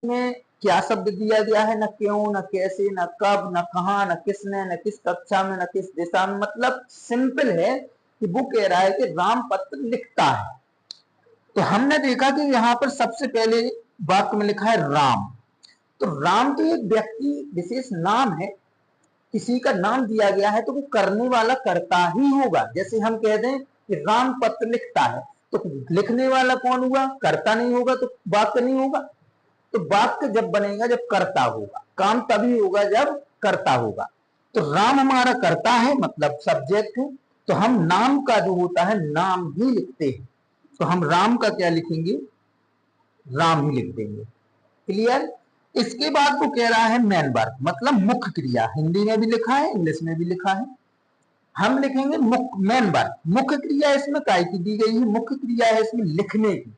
में क्या शब्द दिया गया है, न क्यों, न कैसे, न कब, न कहां, न किसने, न किस कक्षा में, न किस दिशा में। मतलब सिंपल है कि वो कह रहा है कि राम पत्र लिखता है। तो हमने देखा कि यहाँ पर सबसे पहले वाक्य में लिखा है राम। तो राम तो एक व्यक्ति विशेष नाम है, किसी का नाम दिया गया है तो वो करने वाला करता ही होगा। जैसे हम कह दें कि राम पत्र लिखता है, तो लिखने वाला कौन हुआ, करता नहीं होगा तो वाक्य नहीं होगा। तो वाक्य जब बनेगा जब करता होगा, काम तभी होगा जब करता होगा। तो राम हमारा करता है, मतलब सब्जेक्ट है। तो हम नाम का जो होता है नाम ही लिखते हैं, तो हम राम का क्या लिखेंगे, राम ही लिख देंगे। क्लियर। इसके बाद वो कह रहा है मेन वर्ब, मतलब मुख्य क्रिया। हिंदी में भी लिखा है, इंग्लिश में भी लिखा है। हम लिखेंगे मेन वर्ब। मुख्य क्रिया इसमें काय की दी गई है, मुख्य क्रिया है इसमें लिखने की।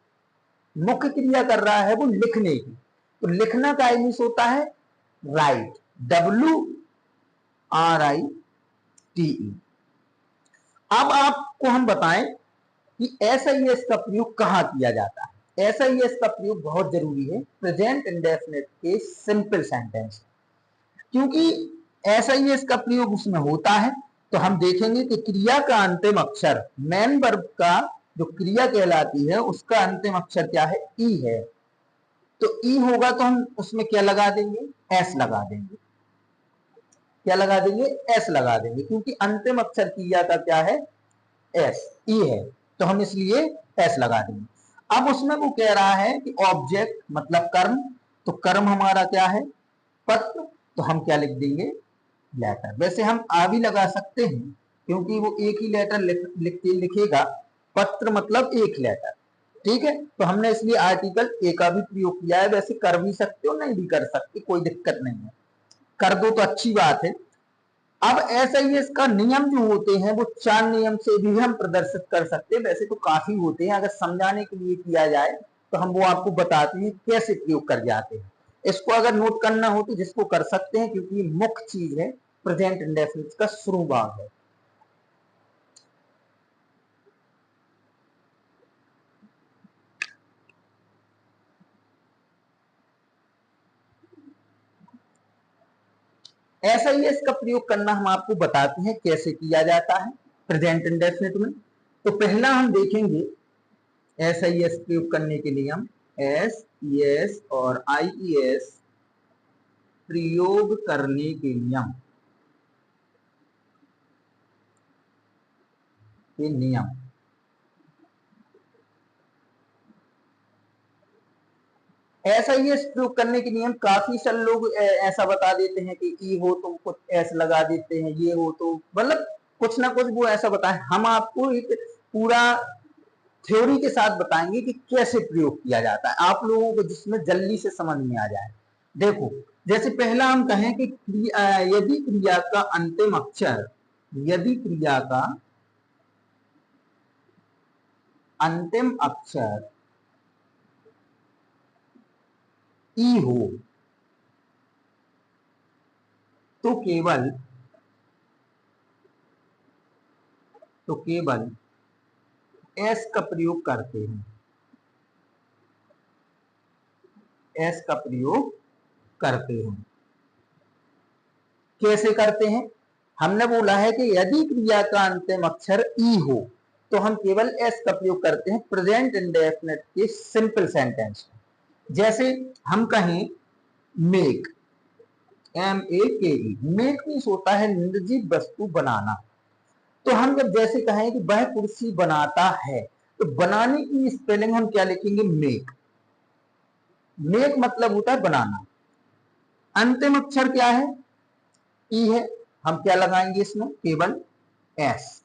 मुख्य क्रिया कर रहा है वो लिखने की। तो लिखना का इंग्लिश होता है राइट, WRITE। अब आपको हम बताएं कि SIS का प्रयोग कहां किया जाता है। SIS का प्रयोग बहुत जरूरी है प्रेजेंट इंडेफिनिट के सिंपल सेंटेंस, क्योंकि SIS का प्रयोग उसमें होता है। तो हम देखेंगे कि क्रिया का अंतिम अक्षर, मेन वर्ब का जो क्रिया कहलाती है उसका अंतिम अक्षर क्या है, ई है। तो ई होगा तो हम उसमें क्या लगा देंगे, एस लगा देंगे। क्या लगा देंगे, एस लगा देंगे, क्योंकि अंतिम अक्षर क्रिया का क्या है, एस, ई है। तो हम इसलिए एस लगा देंगे। अब उसमें वो कह रहा है कि ऑब्जेक्ट मतलब कर्म, तो कर्म हमारा क्या है, पत्र। तो हम क्या लिख देंगे, लेटर। वैसे हम आ भी लगा सकते हैं, क्योंकि वो एक ही लेटर लिखेगा, पत्र मतलब एक लेटर। ठीक है, तो हमने इसलिए आर्टिकल ए का भी प्रयोग किया है। वैसे कर भी सकते हो, नहीं भी कर सकते, कोई दिक्कत नहीं है, कर दो तो अच्छी बात है। अब SIS का नियम जो होते हैं वो 4 नियम से भी हम प्रदर्शित कर सकते हैं। वैसे तो काफी होते हैं, अगर समझाने के लिए किया जाए तो हम वो आपको बताते हैं कैसे प्रयोग कर जाते हैं। इसको अगर नोट करना हो तो जिसको कर सकते हैं, क्योंकि ये मुख्य चीज है, प्रेजेंट इंडेफिनिट का शुरू भाग है। SIS का प्रयोग करना हम आपको बताते हैं कैसे किया जाता है प्रेजेंट इंडेफिनिट में। तो पहला हम देखेंगे SIS प्रयोग करने के लिए हम SES और IES प्रयोग करने के नियम, के नियम। SIS प्रयोग करने के नियम काफी सारे लोग ऐसा बता देते हैं कि ई हो तो कुछ एस लगा देते हैं, ये हो तो मतलब कुछ ना कुछ वो ऐसा बताएं। हम आपको एक पूरा थ्योरी के साथ बताएंगे कि कैसे प्रयोग किया जाता है, आप लोगों को जिसमें जल्दी से समझ में आ जाए। देखो, जैसे पहला हम कहें कि यदि क्रिया का अंतिम अक्षर, यदि क्रिया का अंतिम अक्षर ई हो तो केवल एस का प्रयोग करते हैं, एस का प्रयोग करते हैं। कैसे करते हैं, हमने बोला है कि यदि क्रिया का अंतिम अक्षर ई हो तो हम केवल एस का प्रयोग करते हैं प्रेजेंट इंडेफिनिट के सिंपल सेंटेंस में। जैसे हम कहें मेक, MEKE, मेक मीन्स होता है निर्जीव वस्तु बनाना। तो हम जब जैसे कहें कि वह कुर्सी बनाता है, तो बनाने की स्पेलिंग हम क्या लिखेंगे, मेक। मेक मतलब होता है बनाना। अंतिम अक्षर क्या है, ई है, हम क्या लगाएंगे इसमें, केवल एस।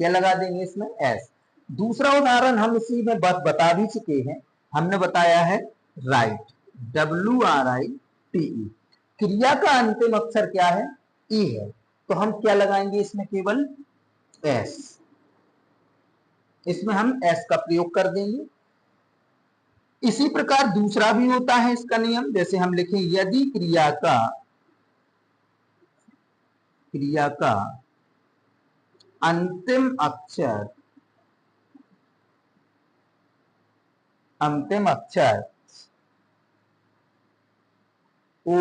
क्या लगा देंगे इसमें, एस। दूसरा उदाहरण हम इसी में बता भी चुके हैं, हमने बताया है राइट, WRITE। क्रिया का अंतिम अक्षर क्या है, ई है, तो हम क्या लगाएंगे इसमें, केवल एस। इसमें हम एस का प्रयोग कर देंगे। इसी प्रकार दूसरा भी होता है इसका नियम। जैसे हम लिखें यदि क्रिया का अंतिम अक्षर O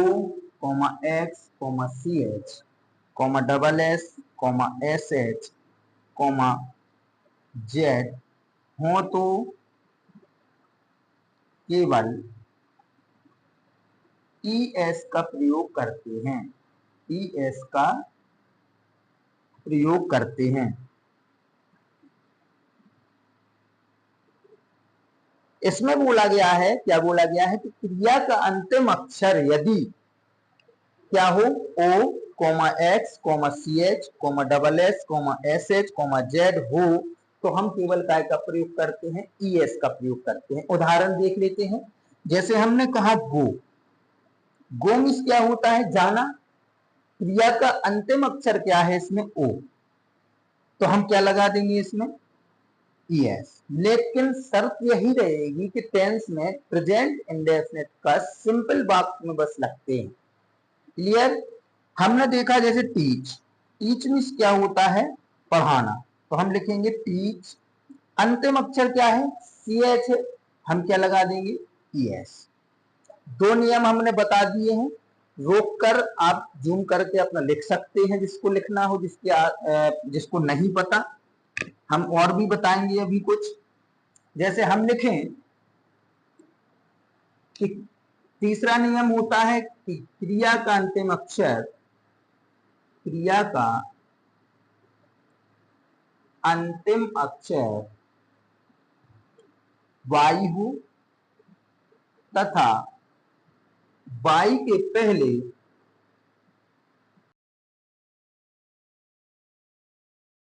comma X comma C H comma double S comma S H comma Z हो तो केवल ई एस का प्रयोग करते हैं, ई एस का प्रयोग करते हैं। इसमें बोला गया है, क्या बोला गया है कि क्रिया का अंतिम अक्षर यदि क्या हो O comma X comma C H comma double S comma S H comma Z हो तो हम केवल काय का प्रयोग करते हैं, ई एस का प्रयोग करते हैं। उदाहरण देख लेते हैं, जैसे हमने कहा गो, गो मीन्स क्या होता है, जाना। क्रिया का अंतिम अक्षर क्या है इसमें, ओ, तो हम क्या लगा देंगे इसमें, यस। लेकिन शर्त यही रहेगी कि टेंस में प्रेजेंट इंडेफिनिट का सिंपल वाक्य में बस लगते हैं। क्लियर। हमने देखा जैसे टीच, टीच मीन्स क्या होता है, पढ़ाना, तो हम लिखेंगे टीच, अंतिम अक्षर क्या है, सी एच है, हम क्या लगा देंगे, यस। दो नियम हमने बता दिए हैं, रोक कर आप जूम करके अपना लिख सकते हैं जिसको लिखना हो, जिसको नहीं पता हम और भी बताएंगे अभी कुछ। जैसे हम लिखें कि तीसरा नियम होता है कि क्रिया का अंतिम अक्षर, क्रिया का अंतिम अक्षर वाई हो तथा वाई के पहले